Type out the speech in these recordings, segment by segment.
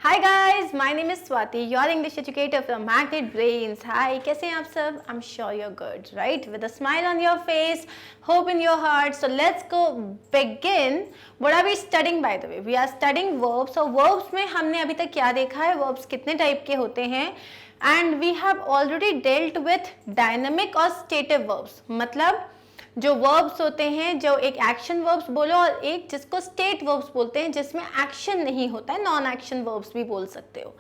Hi guys, my name is Swati, your English educator from Magnet Brains. Hi, कैसे हैं आप सब? I'm sure you're good, right? With a smile on your face, hope in your heart. So let's go begin. What are we studying by the way? We are studying verbs. So verbs में हमने अभी तक क्या देखा है? Verbs कितने type के होते हैं? And we have already dealt with dynamic और stative verbs. मतलब जो वर्ब्स होते हैं, जो एक एक्शन वर्ब्स बोलो और एक जिसको स्टेट वर्ब्स बोलते हैं जिसमें एक्शन नहीं होता है, नॉन एक्शन वर्ब्स भी बोल सकते हो.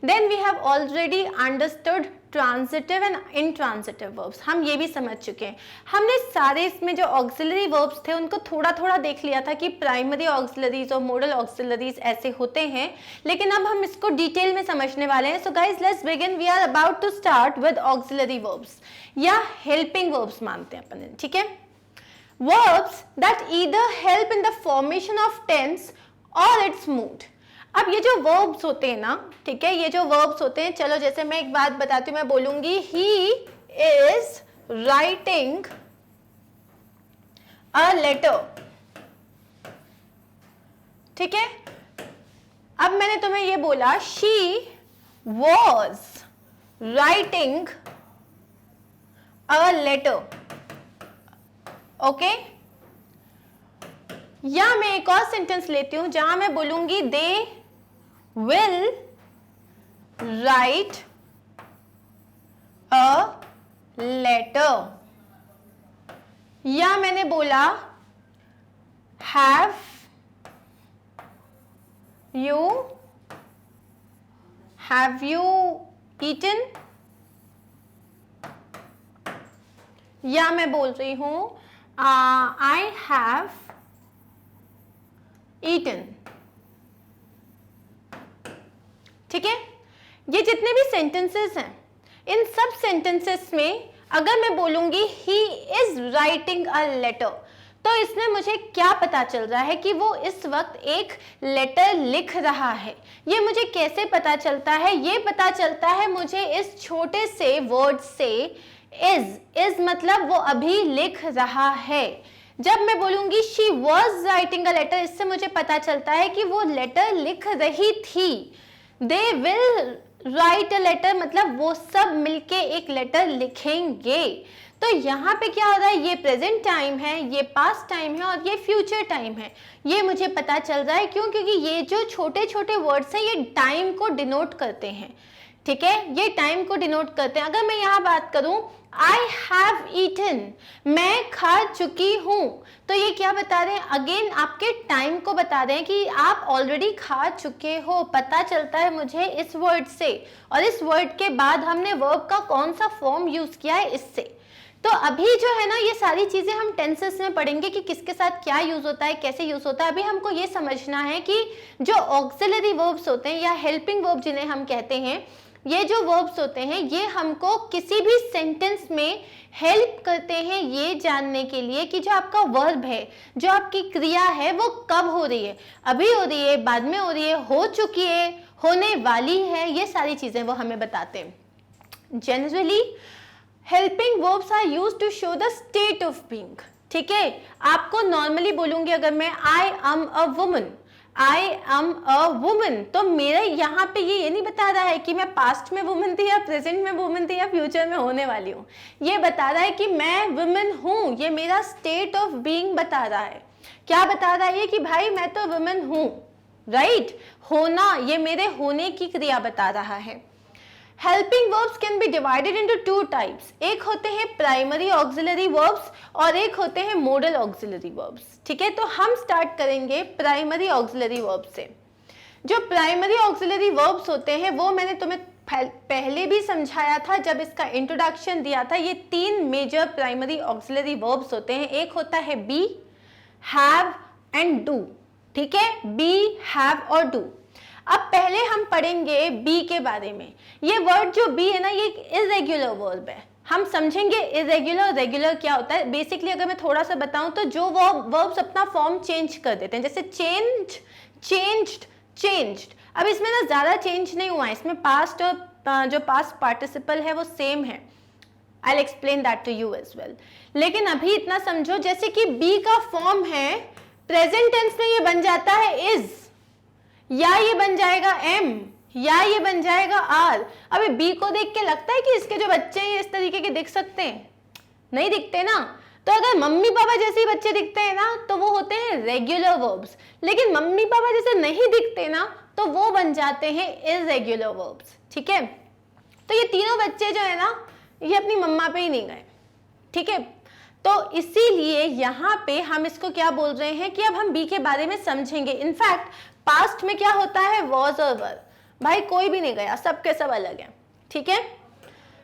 Then we have already understood transitive and intransitive verbs. हम ये भी समझ चुके हैं. हमने सारे इसमें जो ऑक्सिलरी वर्ब्स थे उनको थोड़ा थोड़ा देख लिया था कि प्राइमरी ऑक्सिलरीज और मॉडल ऑक्सिलरीज ऐसे होते हैं, लेकिन अब हम इसको डिटेल में समझने वाले हैं. So guys let's begin. We are about to start with auxiliary verbs या हेल्पिंग वर्ब्स मानते हैं अपन, ठीक है. Verbs that either help in the formation of tense or its mood. अब ये जो verbs होते हैं ना, ठीक है, ये जो verbs होते हैं, चलो जैसे मैं एक बात बताती हूँ, मैं बोलूंगी he is writing a letter, ठीक है. अब मैंने तुम्हें ये बोला she was writing a letter, okay. या मैं एक और सेंटेंस लेती हूं जहां मैं बोलूंगी they will write a letter. या मैंने बोला हैव यू ईटन. या मैं बोल रही हूं I have eaten. ठीक है. ये जितने भी सेंटेंसेस हैं, इन सब सेंटेंसेस में अगर मैं बोलूंगी he is writing a letter, तो इसमें मुझे क्या पता चल रहा है कि वो इस वक्त एक लेटर लिख रहा है. ये मुझे कैसे पता चलता है? ये पता चलता है मुझे इस छोटे से वर्ड से. इज मतलब वो अभी लिख रहा है. जब मैं बोलूंगी she was writing a letter, इससे मुझे पता चलता है कि वो लेटर लिख रही थी. they will write a letter मतलब वो सब मिलके एक लेटर लिखेंगे. तो यहाँ पे क्या हो रहा है? ये प्रेजेंट टाइम है, ये पास्ट टाइम है और ये फ्यूचर टाइम है. ये मुझे पता चल रहा है क्यों? क्योंकि ये जो छोटे छोटे वर्ड्स हैं ये टाइम को डिनोट करते हैं, ठीक है. ये टाइम को डिनोट करते हैं. अगर मैं यहाँ बात करूं I have eaten, मैं खा चुकी हूं, तो ये क्या बता रहे हैं? अगेन आपके टाइम को बता रहे हैं कि आप ऑलरेडी खा चुके हो. पता चलता है मुझे इस वर्ड से, और इस वर्ड के बाद हमने वर्ब का कौन सा फॉर्म यूज किया है इससे. तो अभी जो है ना, ये सारी चीजें हम टेंसेस में पढ़ेंगे कि किसके साथ क्या यूज होता है, कैसे यूज होता है. अभी हमको ये समझना है कि जो ऑक्सिलरी वर्ब्स होते हैं या हेल्पिंग वर्ब जिन्हें हम कहते हैं, ये जो वर्ब्स होते हैं ये हमको किसी भी सेंटेंस में हेल्प करते हैं ये जानने के लिए कि जो आपका वर्ब है, जो आपकी क्रिया है, वो कब हो रही है. अभी हो रही है, बाद में हो रही है, हो चुकी है, होने वाली है. ये सारी चीजें वो हमें बताते हैं. Generally helping verbs are used to show the state of being, ठीक है. आपको नॉर्मली बोलूंगी अगर मैं I am a woman, I am a woman, तो मेरा यहाँ पे ये नहीं बता रहा है कि मैं पास्ट में वुमन थी या प्रेजेंट में वुमन थी या फ्यूचर में होने वाली हूँ. ये बता रहा है कि मैं वुमन हूँ. ये मेरा स्टेट ऑफ बीइंग बता रहा है. क्या बता रहा है ये? कि भाई मैं तो वुमन हूँ, राइट. होना, ये मेरे होने की क्रिया बता रहा है. Helping verbs can be divided into two types. एक होते हैं प्राइमरी ऑक्सिलरी वर्ब्स और एक होते हैं मॉडल ऑक्सिलरी वर्ब्स, ठीक है. तो हम स्टार्ट करेंगे प्राइमरी ऑक्सिलरी वर्ब्स से. जो प्राइमरी ऑक्सिलरी वर्ब्स होते हैं वो मैंने तुम्हें पहले भी समझाया था जब इसका इंट्रोडक्शन दिया था. ये तीन मेजर प्राइमरी ऑक्सिलरी वर्ब्स होते हैं. एक होता है बी, हैव एंड डू, ठीक है. बी, हैव और डू. अब पहले हम पढ़ेंगे बी के बारे में. ये वर्ड जो बी है ना, ये इरेगुलर वर्ब है. हम समझेंगे इरेगुलर रेगुलर क्या होता है. बेसिकली अगर मैं थोड़ा सा बताऊं तो जो वर्ब्स अपना फॉर्म चेंज कर देते हैं, जैसे चेंज, चेंज्ड, चेंज्ड. अब इसमें ना ज्यादा चेंज नहीं हुआ है, इसमें पास्ट और जो पास्ट पार्टिसिपल है वो सेम है. I will explain that to you as well. लेकिन अभी इतना समझो जैसे कि बी का फॉर्म है प्रेजेंट टेंस में ये बन जाता है इज, या ये बन जाएगा एम, या ये बन जाएगा आर। अभी बी को देख के लगता है कि इसके जो बच्चे हैं इस तरीके के दिख सकते हैं? नहीं दिखते ना। तो अगर मम्मी पापा जैसे ही बच्चे दिखते हैं ना तो वो होते हैं रेगुलर वर्ब्स, लेकिन मम्मी पापा जैसे नहीं दिखते ना तो वो बन जाते हैं इररेगुलर वर्ब्स। ठीक है, तो ये तीनों बच्चे जो है ना ये अपनी मम्मा पे ही नहीं गए। ठीक है, तो इसीलिए यहाँ पे हम इसको क्या बोल रहे हैं कि अब हम बी के बारे में समझेंगे। इनफैक्ट पास्ट में क्या होता है, वॉज और वर। भाई कोई भी नहीं गया, सबके सब अलग है। ठीक है,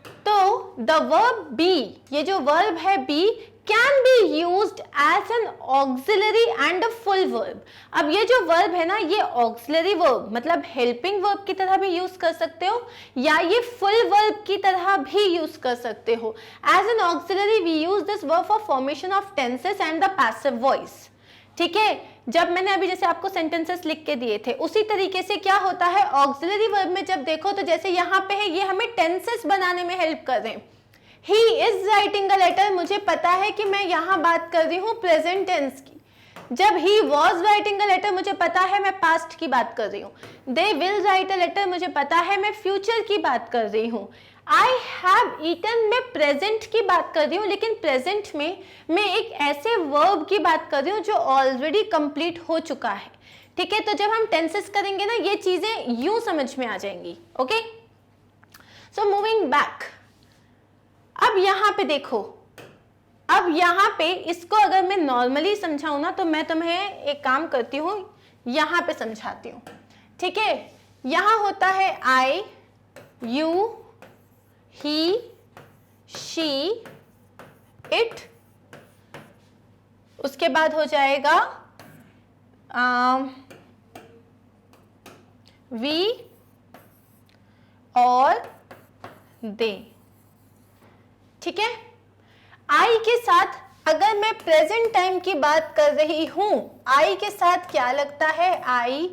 तो द वर्ब बी, ये जो वर्ब है be, can be used as an auxiliary and a full verb. अब ये जो वर्ब है ना ये ऑक्सिलरी वर्ब मतलब हेल्पिंग वर्ब की तरह भी यूज कर सकते हो या ये फुल वर्ब की तरह भी यूज कर सकते हो। As an auxiliary we use this verb for formation of tenses and the passive voice. ठीक है, जब मैंने अभी जैसे आपको सेंटेंसेस लिख के दिए थे उसी तरीके से क्या होता है ऑक्सिलरी वर्ब में, जब देखो तो जैसे यहाँ पे है ये हमें टेंसेस बनाने में हेल्प कर रहे हैं। He is writing a letter, मुझे पता है कि मैं यहाँ बात कर रही हूँ प्रेजेंट टेंस की। जब he was writing a letter मुझे पता है मैं पास्ट की बात कर रही हूँ। They will write a letter मुझे पता है मैं फ्यूचर की बात कर रही हूँ। I have eaten मैं प्रेजेंट की बात कर रही हूँ, लेकिन प्रेजेंट में मैं एक ऐसे वर्ब की बात कर रही हूँ जो ऑलरेडी कंप्लीट हो चुका है। ठीक है, तो जब हम टेंसेस करेंगे ना ये चीजें यूं समझ में आ जाएंगी। ओके, सो मूविंग बैक, अब यहाँ पे देखो, अब यहाँ पे इसको अगर मैं नॉर्मली समझाऊं ना तो मैं तुम्हें एक काम करती हूँ, यहाँ पे समझाती हूँ। ठीक है, यहाँ होता है आई, यू, ही, शी, इट, उसके बाद हो जाएगा वी और दे। ठीक है, आई के साथ अगर मैं प्रेजेंट टाइम की बात कर रही हूं, आई के साथ क्या लगता है, आई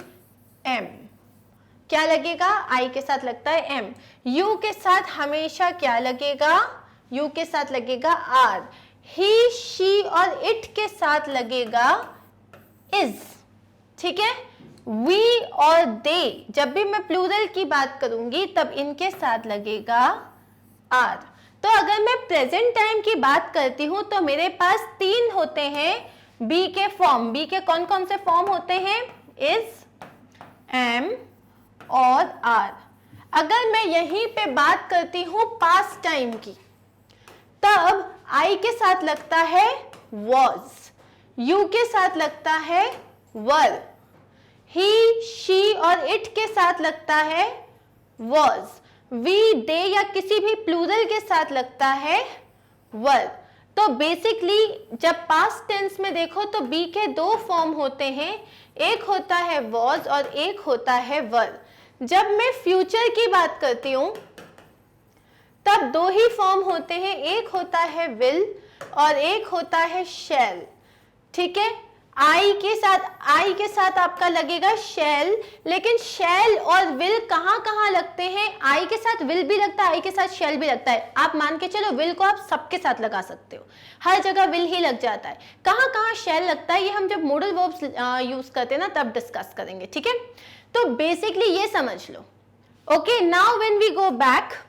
एम। क्या लगेगा, आई के साथ लगता है एम। यू के साथ हमेशा क्या लगेगा, यू के साथ लगेगा आर। ही, शी और इट के साथ लगेगा इज। ठीक है, वी और दे, जब भी मैं प्लूरल की बात करूंगी तब इनके साथ लगेगा आर। तो अगर मैं प्रेजेंट टाइम की बात करती हूं तो मेरे पास तीन होते हैं बी के फॉर्म। बी के कौन कौन से फॉर्म होते हैं, इज, एम और आर। अगर मैं यहीं पे बात करती हूं पास्ट टाइम की तब आई के साथ लगता है वॉज, यू के साथ लगता है वर, ही, शी और इट के साथ लगता है वॉज, वी, दे या किसी भी प्लूरल के साथ लगता है वर। तो बेसिकली जब पास्ट टेंस में देखो तो बी के दो फॉर्म होते हैं, एक होता है वॉज और एक होता है वर। जब मैं फ्यूचर की बात करती हूं तब दो ही फॉर्म होते हैं, एक होता है विल और एक होता है शैल। ठीक है, आई के साथ आपका लगेगा शैल, लेकिन शैल और विल कहां कहां लगते हैं, आई के साथ विल भी लगता है, आई के साथ शैल भी लगता है। आप मान के चलो विल को आप सबके साथ लगा सकते हो, हर जगह विल ही लग जाता है। कहां कहां शैल लगता है ये हम जब मॉडल वर्ब्स यूज करते हैं ना तब डिस्कस करेंगे। ठीक है, तो बेसिकली ये समझ लो। Okay, now when we go back,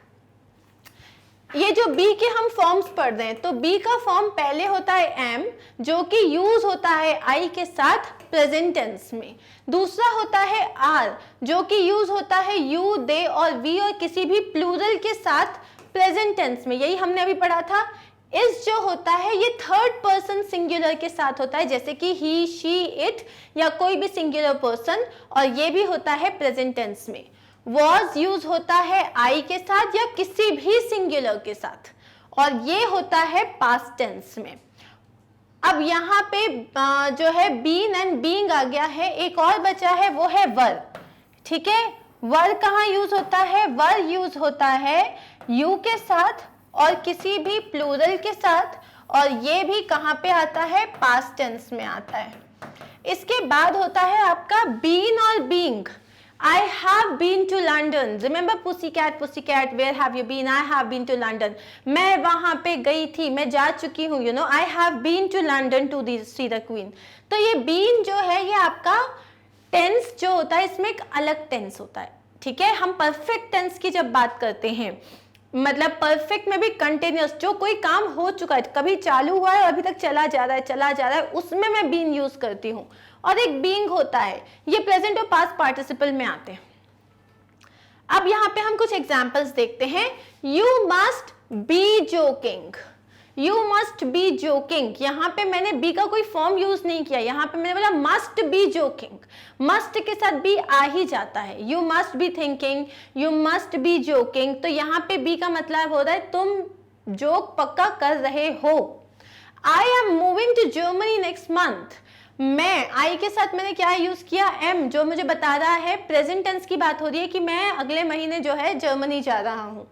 ये जो बी के हम फॉर्म्स पढ़ रहे हैं तो बी का फॉर्म पहले होता है एम जो कि यूज होता है आई के साथ प्रेजेंट टेंस में। दूसरा होता है आर जो कि यूज होता है यू, दे और वी और किसी भी प्लूरल के साथ प्रेजेंट टेंस में, यही हमने अभी पढ़ा था। इस जो होता है ये थर्ड पर्सन सिंगुलर के साथ होता है, जैसे कि ही, शी, इट या कोई भी सिंगुलर पर्सन, और ये भी होता है प्रेजेंट टेंस में। वॉज यूज होता है आई के साथ या किसी भी सिंगुलर के साथ, और ये होता है पास्ट टेंस में। अब यहाँ पे जो है बीन एंड बीइंग आ गया है, एक और बचा है वो है वर। ठीक है, वर कहाँ यूज होता है, वर यूज होता है यू के साथ और किसी भी प्लूरल के साथ, और ये भी कहाँ पे आता है, पास्ट टेंस में आता है। इसके बाद होता है आपका बीन और being. I have been to London. Remember pussycat, pussycat, where have you been? I have been to London. मैं वहां पे गई थी, मैं जा चुकी हूँ, you know. I have been to London to see the Queen. तो ये been जो है ये आपका टेंस जो होता है इसमें एक अलग टेंस होता है। ठीक है, हम परफेक्ट टेंस की जब बात करते हैं, मतलब परफेक्ट में भी कंटिन्यूअस, जो कोई काम हो चुका है, कभी चालू हुआ है और अभी तक चला जा रहा है, उसमें मैं बीन यूज करती हूँ। और एक बीइंग होता है, ये प्रेजेंट और पास्ट पार्टिसिपल में आते हैं। अब यहाँ पे हम कुछ एग्जाम्पल्स देखते हैं। You must be joking, you must be joking, यहाँ पे मैंने बी का कोई फॉर्म यूज नहीं किया, यहाँ पे मैंने बोला मस्ट बी जोकिंग, मस्ट के साथ बी आ ही जाता है। You must be thinking, you must be joking, तो यहाँ पे बी का मतलब हो रहा है तुम जोक पक्का कर रहे हो। I am moving to Germany next month, मैं आई के साथ मैंने क्या यूज किया, एम, जो मुझे बता रहा है प्रेजेंट टेंस की बात हो रही है कि मैं अगले महीने जो है जर्मनी जा रहा हूं।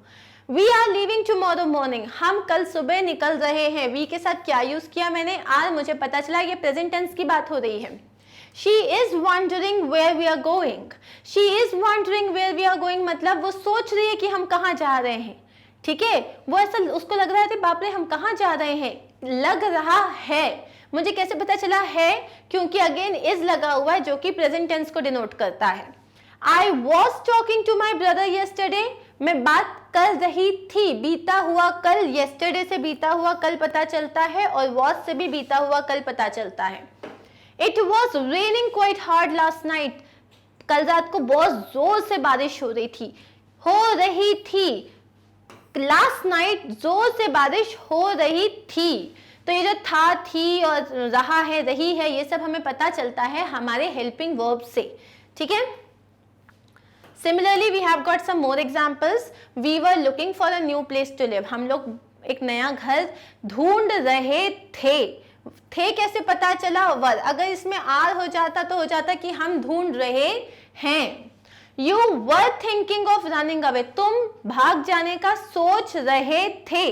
We are leaving tomorrow morning, हम कल सुबह निकल रहे हैं, वी के साथ क्या यूज किया मैंने, आर, मुझे पता चला ये प्रेजेंट टेंस की बात हो रही है। She is wondering where we are going, she is wondering where we are going मतलब वो सोच रही है कि हम कहाँ जा रहे हैं। ठीक है, वो ऐसा उसको लग रहा है बाप रे हम कहाँ जा रहे हैं, लग रहा है। मुझे कैसे पता चला है, क्योंकि अगेन इज लगा हुआ है जो कि प्रेजेंट टेंस को डिनोट करता है। I was talking to my brother yesterday, मैं बात कर रही थी, बीता हुआ कल, येस्टरडे से बीता हुआ कल पता चलता है और वॉज से भी बीता हुआ कल पता चलता है। It was raining quite hard last night, कल रात को बहुत जोर से बारिश हो रही थी। लास्ट नाइट जोर से बारिश हो रही थी, तो ये जो था, थी और रहा है, रही है, ये सब हमें पता चलता है हमारे हेल्पिंग वर्ब से। ठीक है, similarly we have got some more examples. We were looking for a new place to live, हम लोग एक नया घर ढूंढ रहे थे। कैसे पता चला, वर, अगर इसमें आर हो जाता तो हो जाता कि हम ढूंढ रहे हैं। You were thinking of running away, तुम भाग जाने का सोच रहे थे,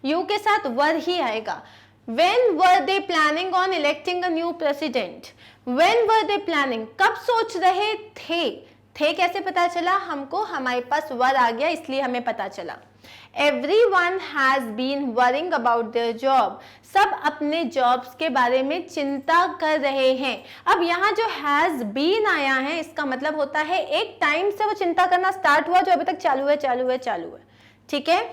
यू के साथ वर ही आएगा। When were they planning on electing a new president? When were they planning? कब सोच रहे थे कैसे पता चला हमको, हमारे पास वर आ गया इसलिए हमें पता चला। Everyone has been worrying about their job, सब अपने जॉब्स के बारे में चिंता कर रहे हैं। अब यहाँ जो has been आया है इसका मतलब होता है एक टाइम से वो चिंता करना स्टार्ट हुआ जो अभी तक चालू है। ठीक है,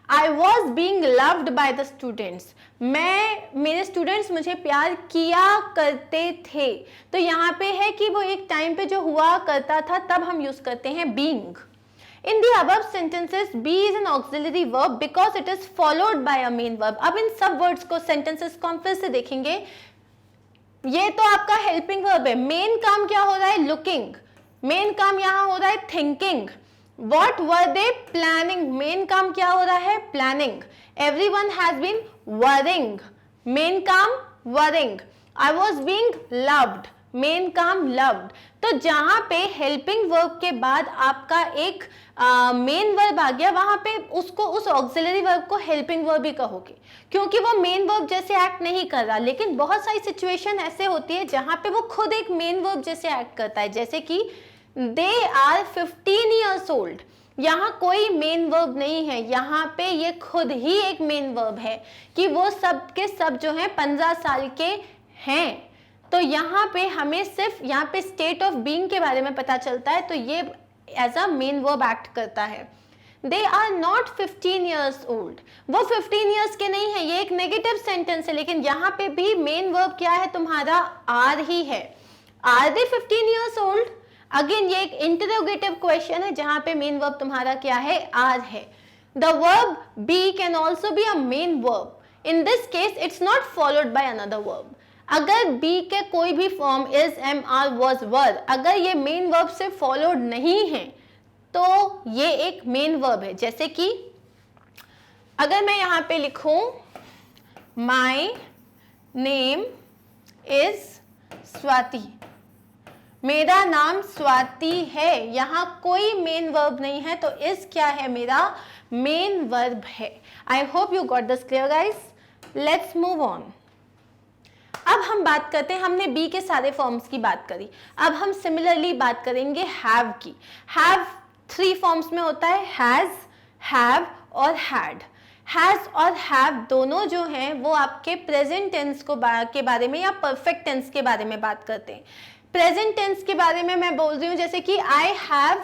I was being loved by the students, मेरे स्टूडेंट्स मुझे प्यार किया करते थे, तो यहाँ पे है कि वो एक टाइम पे जो हुआ करता था तब हम यूज करते हैं being। In the above sentences, be is an auxiliary verb because it is followed by a main verb। अब इन सब वर्ड्स को, सेंटेंसेस को हम फिर से देखेंगे। ये तो आपका हेल्पिंग वर्ब है, मेन काम क्या हो रहा है, लुकिंग, मेन काम यहाँ हो रहा है thinking. What were they planning? Main काम क्या हो रहा है, planning. Everyone has been worrying, main काम worrying। I was being loved, main काम loved। तो जहां पे हेल्पिंग वर्ब के बाद आपका एक मेन वर्ब आ गया, वहां पे उसको, उस ऑक्सिलरी वर्ब को हेल्पिंग वर्ब ही कहोगे, क्योंकि वो मेन वर्ब जैसे एक्ट नहीं कर रहा। लेकिन बहुत सारी सिचुएशन ऐसे होती है जहां पे वो खुद एक मेन वर्ब जैसे एक्ट करता है, जैसे कि दे आर 15 years old, यहाँ कोई मेन वर्ब नहीं है, यहाँ पे ये खुद ही एक मेन वर्ब है कि वो सब के सब जो हैं 15 साल के हैं। तो यहाँ पे हमें सिर्फ यहाँ पे स्टेट ऑफ बीइंग के बारे में पता चलता है, तो ये as a main verb act करता है। They are not 15 years old, वो 15 years के नहीं है, ये एक नेगेटिव सेंटेंस है, लेकिन यहाँ पे भी मेन वर्ब क्या है तुम्हारा, आर ही है। Are they 15 years old, again ये एक इंटरोगेटिव क्वेश्चन है जहां पे मेन वर्ब तुम्हारा क्या है, आर है। The verb be can also be a main verb, in this case it's not followed by another verb. अगर बी के कोई भी form is, am, are, was, were, अगर ये मेन वर्ब से फॉलोड नहीं है तो ये एक मेन वर्ब है। जैसे कि अगर मैं यहाँ पे लिखूं माई नेम इज स्वाति, मेरा नाम स्वाति है, यहाँ कोई मेन वर्ब नहीं है, तो इस क्या है, मेरा मेन वर्ब है। I hope you got this clear guys. Let's move on. अब हम बात करते हैं, हमने बी के सारे फॉर्म्स की बात करी, अब हम सिमिलरली बात करेंगे हैव की। हैव 3 फॉर्म्स में होता है, हैज, हैव और हैड। हैज और हैव दोनों जो हैं वो आपके प्रेजेंट टेंस को के बारे में या परफेक्ट टेंस के बारे में बात करते हैं। प्रेजेंट टेंस के बारे में मैं बोल रही हूँ, जैसे कि आई हैव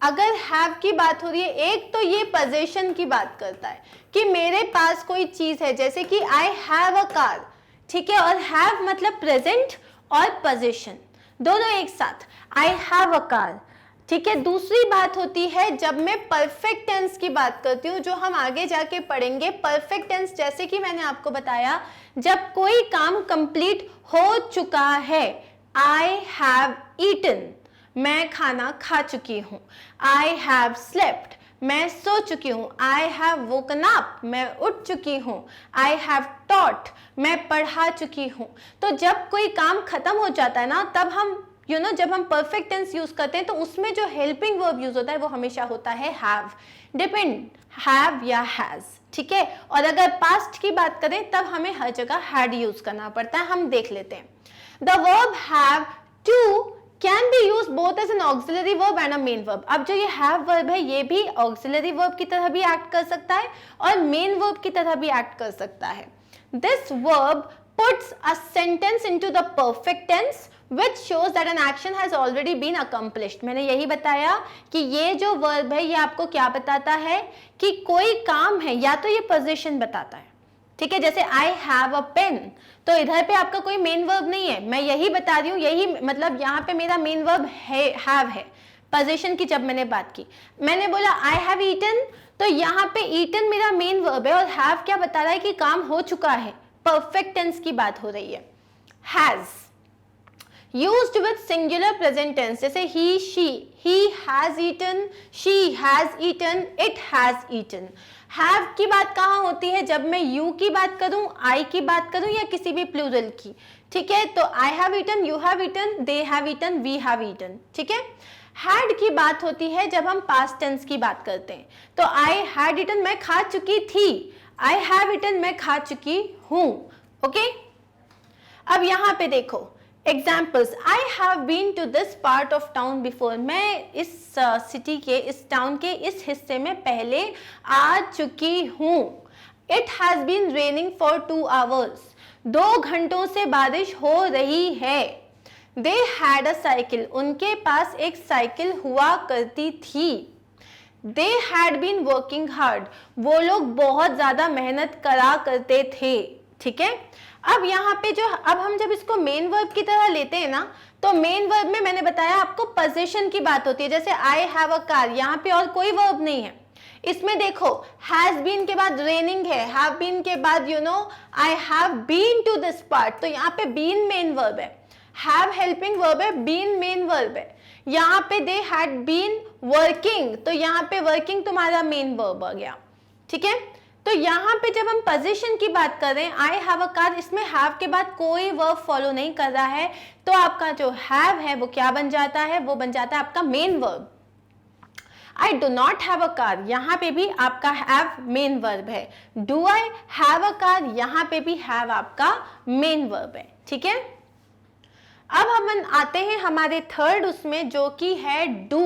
अगर हैव की बात हो रही है, एक तो ये पोजीशन की बात करता है कि मेरे पास कोई चीज है, जैसे कि आई हैव अ कार, ठीक है, और हैव मतलब प्रेजेंट और पोजीशन दोनों एक साथ, आई हैव अ कार, ठीक है। दूसरी बात होती है जब मैं परफेक्ट टेंस की बात करती हूँ, जो हम आगे जाके पढ़ेंगे। परफेक्ट टेंस जैसे कि मैंने आपको बताया, जब कोई काम कंप्लीट हो चुका है, आई हैव ईटन, मैं खाना खा चुकी हूँ। आई हैव स्लेप्ट, मैं सो चुकी हूँ। आई हैव वोकन अप, मैं उठ चुकी हूँ। आई हैव टॉट, मैं पढ़ा चुकी हूँ। तो जब कोई काम खत्म हो जाता है ना, तब हम जब हम परफेक्ट टेंस यूज करते हैं तो उसमें जो हेल्पिंग वर्ब यूज होता है वो हमेशा होता है हैव, डिपेंड हैव या हैज, ठीक है। और अगर पास्ट की बात करें तब हमें हर जगह हैड यूज करना पड़ता है। हम देख लेते हैं। The verb have to can be use both as an auxiliary verb and a main verb. अब जो ये हैव वर्ब है ये भी ऑक्सिलरी वर्ब की तरह भी एक्ट कर सकता है और मेन वर्ब की तरह भी एक्ट कर सकता है। This verb puts a sentence into the perfect tense which shows that an action has already been accomplished। मैंने यही बताया कि ये जो वर्ब है ये आपको क्या बताता है कि कोई काम है, या तो ये पोजीशन बताता है, ठीक है। जैसे I have a pen, तो इधर पे आपका कोई मेन वर्ब नहीं है, मैं यही बता रही हूँ, यही मतलब यहाँ पे मेरा मेन वर्ब है, हैव है। पोजीशन की जब मैंने बात की, मैंने बोला I have eaten, तो यहाँ पे eaten मेरा मेन वर्ब है और have क्या बता रहा है कि काम हो चुका है, परफेक्ट टेंस की बात हो रही है। Has used with singular present tense, जैसे ही she, he has eaten, she has eaten, it has eaten. Have की बात कहाँ होती है, जब मैं यू की बात करूं, आई की बात करूं या किसी भी प्लूरल की, ठीक है। तो I have eaten, you have eaten, they have eaten, we have eaten, ठीक है। हैड की बात होती है जब हम पास्ट टेंस की बात करते हैं, तो आई हैड ईटन, मैं खा चुकी थी। आई हैव ईटन, मैं खा चुकी हूं, ओके। अब यहां पे देखो examples. I have been to this part of town before, मैं इस सिटी के, इस टाउन के इस हिस्से में पहले आ चुकी हूं। It has been raining for 2 hours, 2 घंटों से बारिश हो रही है। दे हैड अ साइकिल, उनके पास एक साइकिल हुआ करती थी। They had been working hard, वो लोग बहुत ज्यादा मेहनत करा करते थे, ठीक है। अब यहाँ पे अब हम जब इसको मेन वर्ब की तरह लेते हैं ना, तो मेन वर्ब में मैंने बताया आपको पोजीशन की बात होती है। जैसे आई हैव अ कार, यहाँ पे और कोई वर्ब नहीं है। इसमें देखो हैज बीन के बाद रेनिंग है, हैव बीन के बाद I have been to this part, तो यहाँ पे बीन मेन वर्ब है, हैव हेल्पिंग वर्ब है, बीन मेन वर्ब है। यहाँ पे दे हैड बीन वर्किंग, तो यहाँ पे वर्किंग तुम्हारा मेन वर्ब आ गया, ठीक है। तो यहाँ पे जब हम पोजीशन की बात कर रहे हैं, आई हैव अ कार, इसमें हैव के बाद कोई वर्ब फॉलो नहीं कर रहा है, तो आपका जो हैव है वो क्या बन जाता है, वो बन जाता है आपका main verb. I do not have a car, यहाँ पे भी आपका हैव मेन वर्ब है। Do I have a car, यहाँ पे भी हैव आपका मेन वर्ब है, ठीक है। अब हम आते हैं हमारे थर्ड उसमें, जो कि है डू।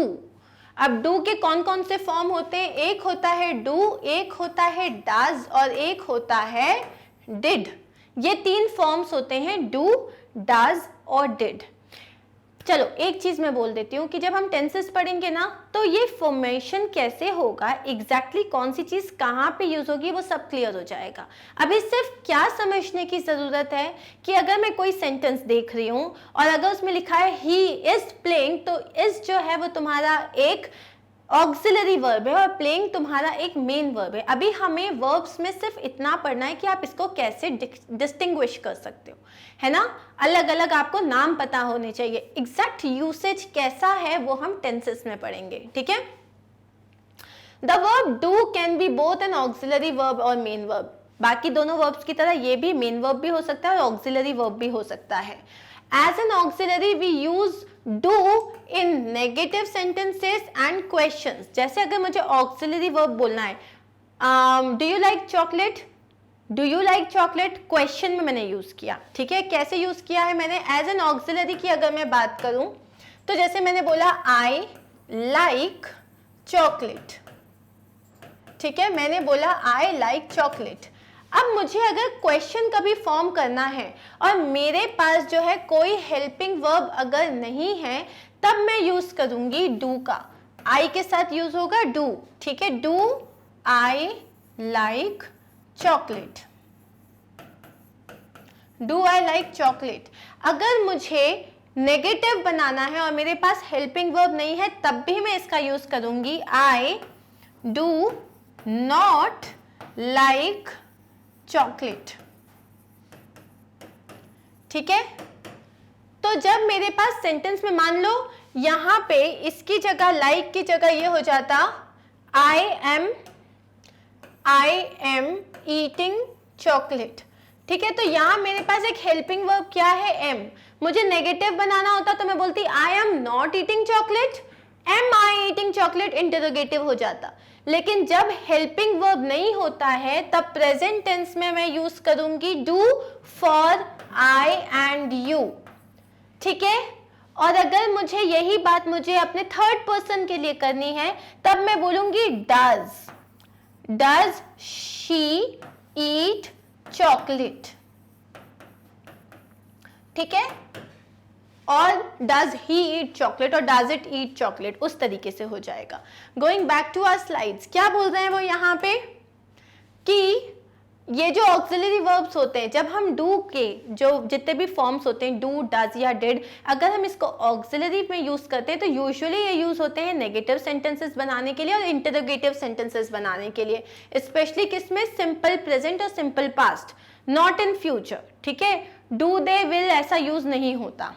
अब डू के कौन कौन से फॉर्म होते हैं, एक होता है डू, एक होता है डज और एक होता है डिड। ये 3 फॉर्म्स होते हैं, डू, डज और डिड। चलो एक चीज मैं बोल देती हूँ कि जब हम टेंसेस पढ़ेंगे ना, तो ये फॉर्मेशन कैसे होगा, एग्जैक्टली कौन सी चीज कहाँ पे यूज होगी, वो सब क्लियर हो जाएगा। अभी सिर्फ क्या समझने की जरूरत है कि अगर मैं कोई सेंटेंस देख रही हूँ और अगर उसमें लिखा है ही इज प्लेइंग, तो इज जो है वो तुम्हारा एक ऑक्सिलरी वर्ब है और प्लेइंग तुम्हारा एक मेन वर्ब है। अभी हमें वर्ब्स में सिर्फ इतना पढ़ना है कि आप इसको कैसे डिस्टिंग्विश कर सकते हो, है ना। अलग अलग आपको नाम पता होने चाहिए, एग्जैक्ट यूसेज कैसा है वो हम टेंसेस में पढ़ेंगे, ठीक है। The verb do can be both N auxiliary verb और मेन वर्ब। बाकी दोनों वर्ब्स की तरह ये भी मेन वर्ब भी हो सकता है और ऑक्सिलरी वर्ब भी हो सकता है। As an auxiliary we use do in negative sentences and questions. जैसे अगर मुझे ऑक्सिलरी वर्ब बोलना है, do you like chocolate, do you like chocolate, question में मैंने यूज किया, ठीक है। कैसे यूज किया है मैंने, एज एन ऑक्सिलरी की अगर मैं बात करूं तो जैसे मैंने बोला आई लाइक चॉकलेट, ठीक है, मैंने बोला आई लाइक चॉकलेट। अब मुझे अगर क्वेश्चन कभी फॉर्म करना है और मेरे पास जो है कोई हेल्पिंग वर्ब अगर नहीं है, तब मैं यूज करूंगी डू का। आई के साथ यूज होगा डू, ठीक है, do I like chocolate, do I like chocolate. अगर मुझे नेगेटिव बनाना है और मेरे पास हेल्पिंग वर्ब नहीं है तब भी मैं इसका यूज करूंगी, I do not like chocolate, ठीक है। तो जब मेरे पास सेंटेंस में मान लो यहां पे इसकी जगह लाइक की जगह ये हो जाता आई एम ईटिंग चॉकलेट, ठीक है। तो यहां मेरे पास एक हेल्पिंग वर्ब क्या है, एम। मुझे नेगेटिव बनाना होता तो मैं बोलती I am not eating chocolate, am I eating chocolate interrogative हो जाता। लेकिन जब हेल्पिंग वर्ब नहीं होता है तब प्रेजेंट टेंस में मैं यूज करूंगी do for I and you, ठीक है। और अगर मुझे यही बात मुझे अपने थर्ड पर्सन के लिए करनी है तब मैं बोलूंगी डज शी ईट चॉकलेट, ठीक है। और डज ही ईट चॉकलेट और डज इट ईट चॉकलेट, उस तरीके से हो जाएगा। Going back to our slides, क्या बोल रहे हैं वो यहाँ पे कि ये जो ऑक्सिलरी वर्ब्स होते हैं, जब हम डू के जो जितने भी फॉर्म्स होते हैं डू, डज या डिड, अगर हम इसको ऑक्सिलरी में यूज करते हैं तो यूजुअली ये यूज होते हैं नेगेटिव सेंटेंसेस बनाने के लिए और इंटरोगेटिव सेंटेंसेस बनाने के लिए, स्पेशली किसमें, सिंपल प्रेजेंट और simple past, not in future, ठीक है। डू दे विल ऐसा यूज नहीं होता।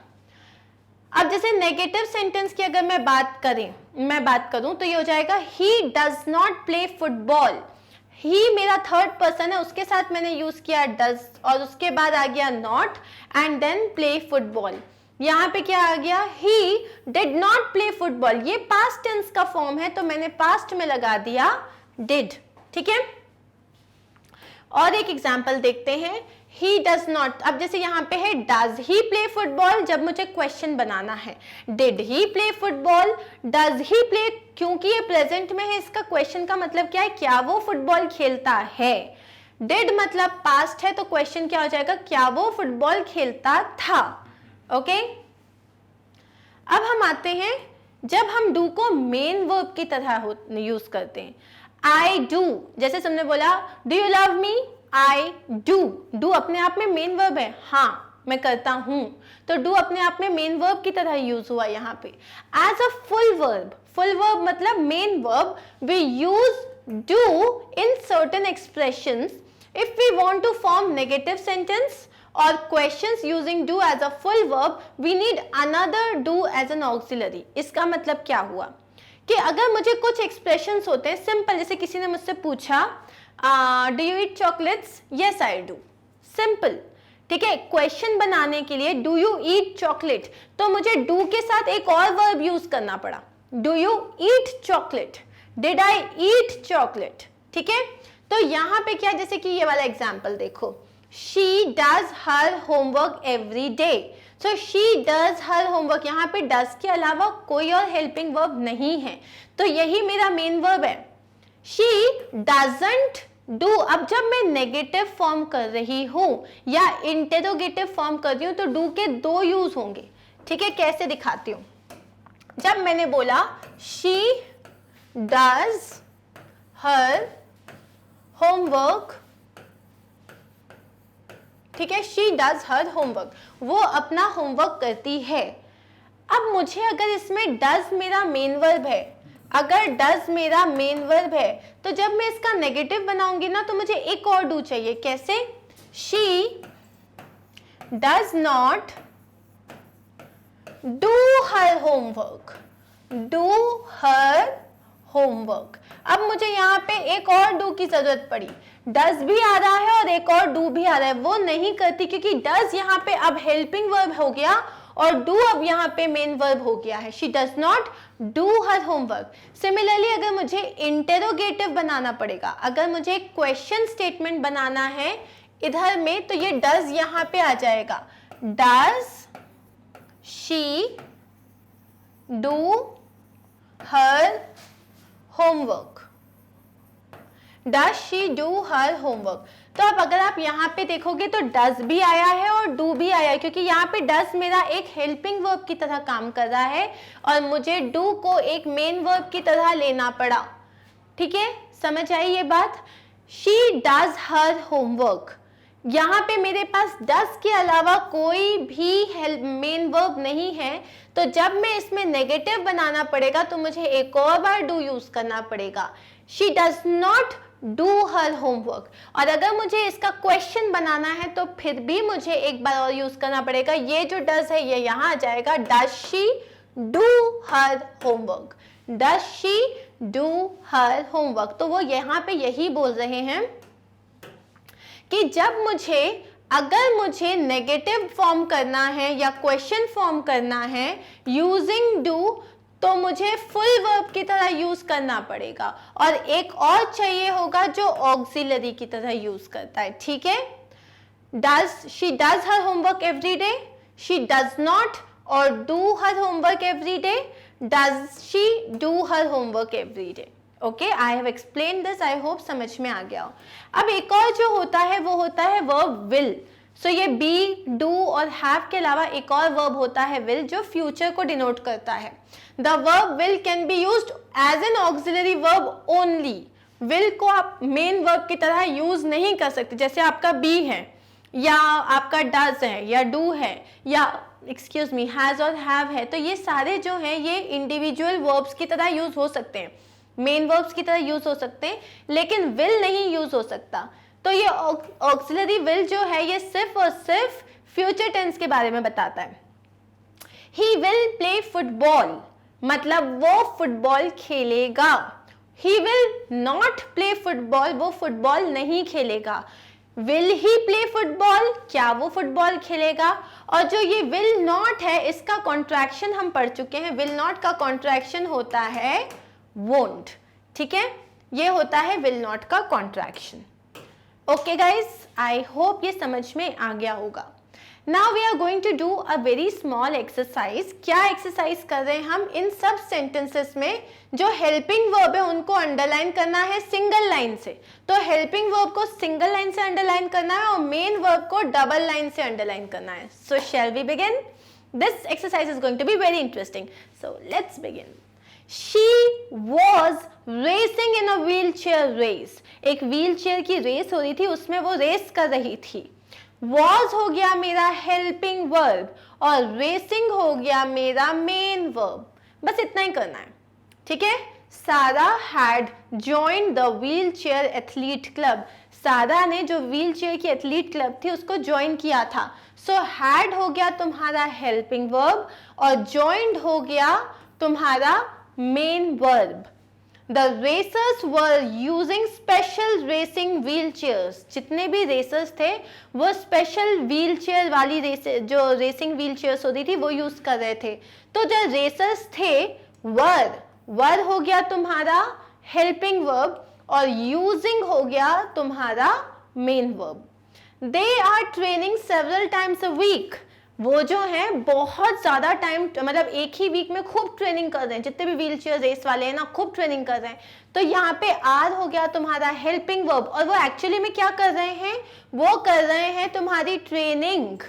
अब जैसे नेगेटिव सेंटेंस की अगर मैं बात करूं तो ये हो जाएगा he does not play football. He मेरा थर्ड पर्सन है, उसके साथ मैंने यूज किया डज और उसके बाद आ गया not and then play football. यहाँ पे क्या आ गया, he did not play football, ये पास्ट टेंस का फॉर्म है तो मैंने पास्ट में लगा दिया डिड, ठीक है। और एक एग्जाम्पल देखते हैं, ही डज नॉट। अब जैसे यहाँ पे है डज ही प्ले फुटबॉल, जब मुझे क्वेश्चन बनाना है did he play football, does he play, क्योंकि ये प्रेजेंट में है इसका क्वेश्चन का मतलब क्या है, क्या वो फुटबॉल खेलता है। डिड मतलब पास्ट है तो क्वेश्चन क्या हो जाएगा, क्या वो फुटबॉल खेलता था, ओके। अब हम आते हैं जब हम डू को मेन वर्ब की तरह यूज करते हैं, आई डू, जैसे तुमने बोला do you love me, I do, do अपने आप में मेन वर्ब है, हाँ मैं करता हूं, तो डू अपने आप में मेन वर्ब की तरह यूज हुआ यहाँ पे। एज अ फुल वर्ब मतलब main verb, we use do in certain expressions if we want to form negative sentence or questions using do as a full verb, we need another do as an auxiliary। इसका मतलब क्या हुआ कि अगर मुझे कुछ expressions होते हैं सिंपल, जैसे किसी ने मुझसे पूछा do you eat chocolates, yes I do, simple, ठीक है। क्वेश्चन बनाने के लिए डू यू ईट चॉकलेट तो मुझे डू के साथ एक और वर्ब यूज करना पड़ा, do you eat chocolate, did I eat chocolate, ठीक है। तो यहाँ पे क्या, जैसे कि ये वाला एग्जाम्पल देखो, she does her homework every day, so she does her homework, यहाँ पे does के अलावा कोई और हेल्पिंग वर्ब नहीं है तो यही मेरा मेन वर्ब है। she doesn't do, अब जब मैं नेगेटिव फॉर्म कर रही हूं या इंटेरोगेटिव फॉर्म कर रही हूं तो डू के दो यूज होंगे, ठीक है। कैसे दिखाती हूं, जब मैंने बोला she does her homework, ठीक है, शी डज हर होमवर्क, वो अपना होमवर्क करती है। अब मुझे अगर इसमें डज मेरा मेन वर्ब है, अगर डज मेरा मेन वर्ब है तो जब मैं इसका नेगेटिव बनाऊंगी ना तो मुझे एक और डू चाहिए, कैसे, she does not do her homework, do her homework. अब मुझे यहाँ पे एक और डू की जरूरत पड़ी, डज भी आ रहा है और एक और डू भी आ रहा है, वो नहीं करती क्योंकि डज यहाँ पे अब हेल्पिंग वर्ब हो गया और डू अब यहाँ पे मेन वर्ब हो गया है, she does not do her homework. Similarly अगर मुझे इंटेरोगेटिव बनाना पड़ेगा, अगर मुझे क्वेश्चन स्टेटमेंट बनाना है इधर में तो ये डज यहाँ पे आ जाएगा, does she do her homework, does she do her homework. तो अब अगर आप यहाँ पे देखोगे तो डज भी आया है और डू भी आया है, क्योंकि यहाँ पे डज मेरा एक हेल्पिंग वर्ब की तरह काम कर रहा है और मुझे डू को एक मेन वर्ब की तरह लेना पड़ा। ठीक है, समझ आई ये बात। शी डज हर होमवर्क, यहाँ पे मेरे पास डज के अलावा कोई भी मेन वर्ब नहीं है, तो जब मैं इसमें नेगेटिव बनाना पड़ेगा तो मुझे एक और बार डू यूज करना पड़ेगा। She does not do her homework. और अगर मुझे इसका क्वेश्चन बनाना है तो फिर भी मुझे एक बार और यूज करना पड़ेगा। ये जो डज है ये यहाँ आ जाएगा, does she do her homework, does she do her homework. तो वो यहाँ पे यही बोल रहे हैं कि जब अगर मुझे नेगेटिव फॉर्म करना है या क्वेश्चन फॉर्म करना है यूजिंग डू, तो मुझे फुल वर्ब की तरह यूज करना पड़ेगा और एक और चाहिए होगा जो ऑक्सिलरी की तरह यूज करता है। ठीक है, does she does her homework every day, she does not और do her homework every day, does she do her homework every day. Okay, I have explain this, I hope समझ में आ गया हो। अब एक और जो होता है वो होता है वर्ब विल। सो ये बी, डू और हैव के अलावा एक और वर्ब होता है विल, जो फ्यूचर को डिनोट करता है। The verb will can be used as an auxiliary verb only. Will को आप मेन वर्ब की तरह यूज नहीं कर सकते। जैसे आपका बी है या आपका डज है या डू है या एक्सक्यूज मी हैज और हैव है, तो ये सारे जो हैं ये इंडिविजुअल वर्ब्स की तरह यूज हो सकते हैं, मेन वर्ब्स की तरह यूज हो सकते हैं, लेकिन विल नहीं यूज हो सकता। तो ये ऑक्सिलरी विल जो है ये सिर्फ और सिर्फ फ्यूचर टेंस के बारे में बताता है। ही विल प्ले फुटबॉल, मतलब वो फुटबॉल खेलेगा। He will not play football, वो फुटबॉल नहीं खेलेगा। विल ही प्ले फुटबॉल, क्या वो फुटबॉल खेलेगा। और जो ये विल नॉट है इसका कॉन्ट्रैक्शन हम पढ़ चुके हैं। विल नॉट का कॉन्ट्रैक्शन होता है वोंट। ठीक है, ये होता है विल नॉट का contraction. Okay guys, I hope ये समझ में आ गया होगा। Now we are going to do a very small exercise. क्या एक्सरसाइज कर रहे हैं हम, इन सब सेंटेंसेस में जो हेल्पिंग वर्ब है उनको अंडरलाइन करना है सिंगल लाइन से। तो हेल्पिंग वर्ब को सिंगल लाइन से अंडरलाइन करना है और मेन वर्ब को डबल लाइन से अंडरलाइन करना है। So shall we begin? This exercise is going to be very interesting, so let's begin. She was racing in a wheelchair race. एक व्हीलचेयर की रेस हो रही थी, उसमें वो रेस कर रही थी। Was हो गया मेरा हेल्पिंग वर्ब और रेसिंग हो गया मेरा मेन वर्ब। बस इतना ही करना है। ठीक है, सारा had joined the wheelchair athlete club. सारा ने जो व्हीलचेयर की एथलीट क्लब थी उसको ज्वाइन किया था। सो हैड हो गया तुम्हारा हेल्पिंग वर्ब और जॉइंड हो गया तुम्हारा main verb. The racers were using special racing wheelchairs. जितने भी रेसर्स थे वो स्पेशल व्हीलचेयर वाली जो रेसिंग व्हीलचेयर्स होती थी वो यूज कर रहे थे। तो जो रेसर्स थे वर हो गया तुम्हारा हेल्पिंग वर्ब और यूजिंग हो गया तुम्हारा main verb. They are training several times a week. वो जो हैं बहुत ज़्यादा टाइम, मतलब एक ही वीक में खूब ट्रेनिंग कर रहे हैं। जितने भी व्हीलचेयर रेस वाले हैं ना खूब ट्रेनिंग कर रहे हैं। तो यहाँ पे आर हो गया तुम्हारा हेल्पिंग वर्ब और वो एक्चुअली में क्या कर रहे हैं, वो कर रहे हैं तुम्हारी training.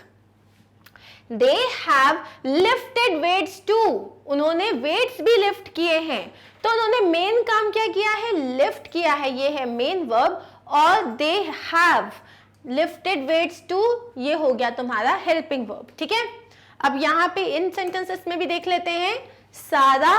They have lifted weights too, उन्होंने वेट्स भी लिफ्ट किए हैं। तो उन्होंने मेन काम क्या किया है, लिफ्ट किया है, ये है मेन वर्ब। और they have lifted weights too, ये हो गया तुम्हारा हेल्पिंग वर्ब। ठीक है, अब यहाँ पे इन सेंटेंसेस में भी देख लेते हैं। सारा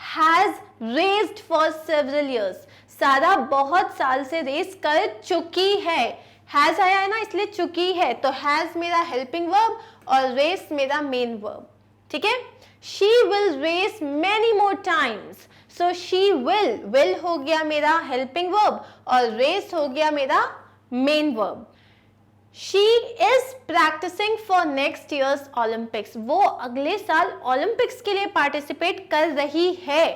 has raised for several years, सारा बहुत साल से रेस कर चुकी है। हैज आया है ना, इसलिए चुकी है, तो हैज मेरा हेल्पिंग वर्ब और रेस मेरा मेन वर्ब। ठीक है, she will race many more times, so she will हो गया मेरा हेल्पिंग वर्ब और रेस हो गया मेरा main verb. She is practicing for next year's Olympics. वो अगले साल ओलंपिक्स के लिए पार्टिसिपेट कर रही है।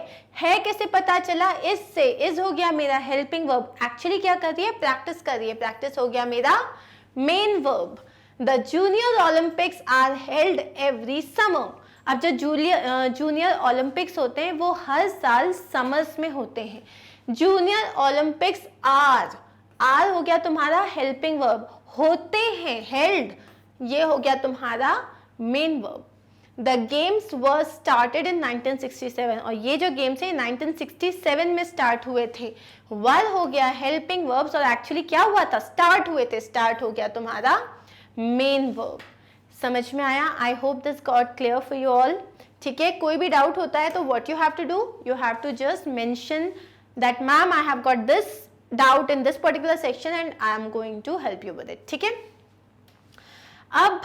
कैसे पता चला, इससे इज हो गया मेरा हेल्पिंग वर्ब। एक्चुअली क्या कर रही है, प्रैक्टिस कर रही है। प्रैक्टिस हो गया मेरा main verb. The junior Olympics are held every summer. अब जो जूनियर ओलंपिक्स होते हैं वो हर साल समर्स में होते हैं। जूनियर ओलंपिक्स आर हो गया तुम्हारा हेल्पिंग वर्ब, होते हैं, हेल्ड, ये हो गया तुम्हारा main verb. The games were started in 1967, और ये जो गेम्स है 1967 में स्टार्ट हुए थे। वर हो गया हेल्पिंग वर्ब्स, और एक्चुअली क्या हुआ था, स्टार्ट हुए थे, स्टार्ट हो गया तुम्हारा मेन वर्ब। समझ में आया? I hope this got clear for you all. ठीक है, कोई भी डाउट होता है तो what you have to do, you have to just mention that ma'am I have got this doubt in this particular section and I am going to help you with it. ठीक है, अब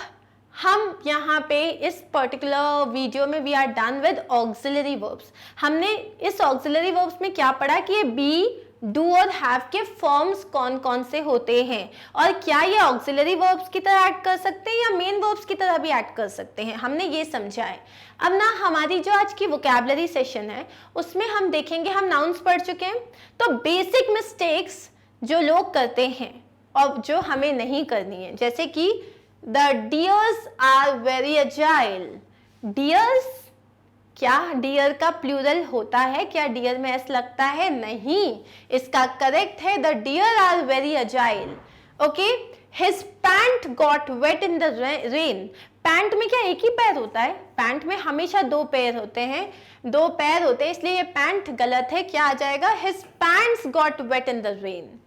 हम यहाँ पे इस पर्टिकुलर वीडियो में we are done with auxiliary verbs. हमने इस ऑक्सिलरी वर्ब्स में क्या पढ़ा कि ये बी, डू और हैव के फॉर्म्स कौन कौन से होते हैं, और क्या ये ऑक्सिलरी वर्ब्स की तरह ऐड कर सकते हैं या मेन वर्ब्स की तरह भी ऐड कर सकते हैं, हमने ये समझा है। अब ना हमारी जो आज की वोकैबुलरी सेशन है उसमें हम देखेंगे, हम नाउन्स पढ़ चुके हैं, तो बेसिक मिस्टेक्स जो लोग करते हैं और जो हमें नहीं करनी है, जैसे कि the deers are very agile. Deers, क्या डियर का प्लूरल होता है? क्या डियर में एस लगता है? नहीं, इसका करेक्ट है the deer are very agile. Okay, his pant got wet in the rain. Pant में क्या एक ही पैर होता है? पैंट में हमेशा दो पैर होते हैं, दो पैर होते हैं, इसलिए ये पैंट गलत है। क्या आ जाएगा? His pants got wet in the rain.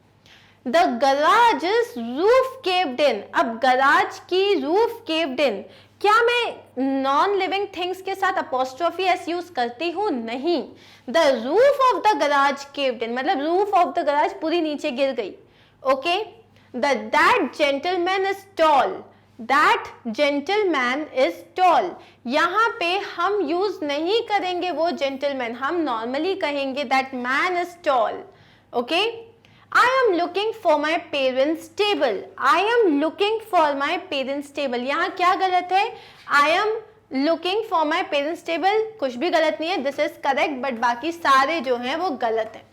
The garage roof caved in. अब गराज की रूफ केव्ड इन, क्या मैं नॉन लिविंग थिंग्स के साथ अपोस्ट्रोफी एस यूज करती हूँ? नहीं। The roof of the garage caved in, मतलब रूफ ऑफ द गराज पूरी नीचे गिर गई। Okay, that gentleman is tall. That gentleman is tall, यहाँ पे हम यूज नहीं करेंगे वो जेंटलमैन, हम नॉर्मली कहेंगे that man is tall. Okay, I am looking for my parents' table. I am looking for my parents' table. यहाँ क्या गलत है? I am looking for my parents' table, कुछ भी गलत नहीं है, this is correct, but बाकी सारे जो हैं वो गलत हैं।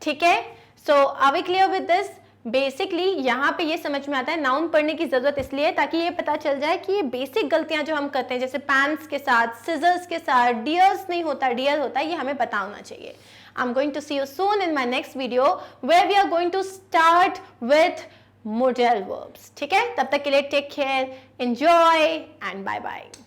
ठीक है, so are we clear with this? Basically यहाँ पे ये समझ में आता है, नाउन पढ़ने की जरूरत इसलिए ताकि ये पता चल जाए कि ये बेसिक गलतियां जो हम करते हैं, जैसे पैंट्स के साथ, सिजर्स के साथ, डियर्स नहीं होता, डियर होता है, ये हमें पता होना चाहिए। I'm going to see you soon in my next video where we are going to start with modal verbs. ठीक है, तब तक के लिए take care, enjoy and bye bye.